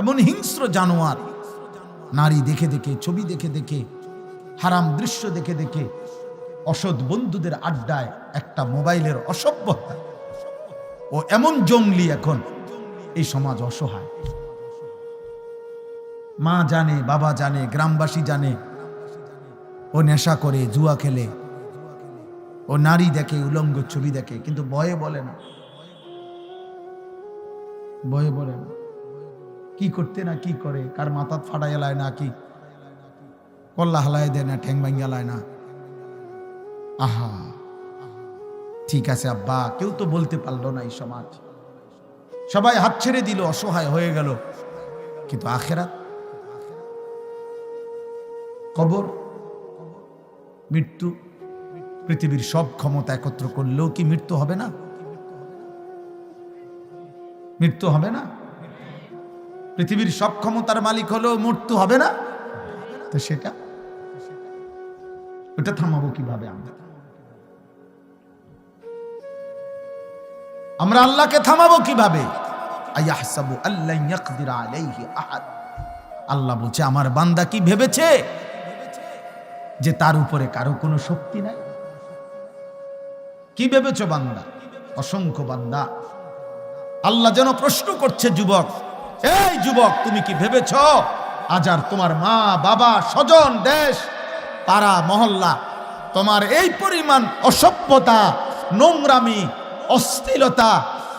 এমন হিংস্র জানোয়ার, নারী দেখে দেখে, ছবি দেখে দেখে, হারাম দৃশ্য দেখে দেখে, অসৎ বন্ধুদের আড্ডায় একটা মোবাইলের অসভ্যতা, ও এমন জঙ্গলি। এখন এই সমাজ অসহায়। মা জানে, বাবা জানে, গ্রামবাসী জানে ও নেশা করে, জুয়া খেলে, ও নারী দেখে, উলঙ্গ ছবি দেখে, কিন্তু ভয়ে বলে না, ভয়ে বলে না। কি করতে না কি করে, কার মাথা ফাটাই এলায় না, কি কল্লা হালায় দেয় না, ঠ্যাং ভাঙ্গা লায় না। আহা, ঠিক আছে আব্বা, কেউ তো বলতে পারলো না। এই সমাজ সবাই হাত ছেড়ে দিল, অসহায় হয়ে গেল। কিন্তু আখেরাত, কবর, মৃত্যু, পৃথিবীর সব ক্ষমতা একত্র করলেও কি মৃত্যু হবে না? মৃত্যু হবে না? পৃথিবীর সব ক্ষমতার মালিক হলেও মৃত্যু হবে না? তো সেটা, ওটা থামাবো কিভাবে? আমরা আল্লাহকে থামাবো কিভাবে? আয়াহসাবু আল্লাহ ইয়াকদির আলাইহি আহাদ। আল্লাহ বলছে, আমার বান্দা কি ভেবেছে যে তার উপরে কারো কোনো শক্তি নাই? কি ভেবেছো বান্দা? অসংখ্য বান্দা। আল্লাহ যেন প্রশ্ন করছে, যুবক, এই যুবক, তুমি কি ভেবেছ আজ আর তোমার মা, বাবা, স্বজন, দেশ, পাড়া, মহল্লা তোমার এই পরিমাণ অসভ্যতা, নোংরামি, অশ্লীলতা,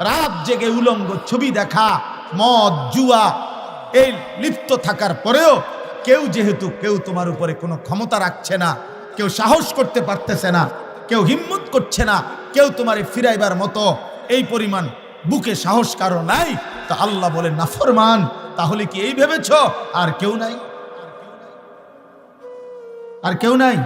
রাত জেগে উলঙ্গ ছবি দেখা, মদ, জুয়া, এই লিপ্ত থাকার পরেও কেউ তোমার উপরে কোনো ক্ষমতা রাখছে না, কেউ সাহস করতে পারতেছে না, কেউ হিম্মত করছে না, কেউ তোমারে ফিরাইবার মতো এই পরিমাণ বুকে সাহস কারো নাই? তো আল্লাহ বলে, নাফরমান, তাহলে কি এই ভেবেছ আর কেউ নাই? আর কেউ নাই?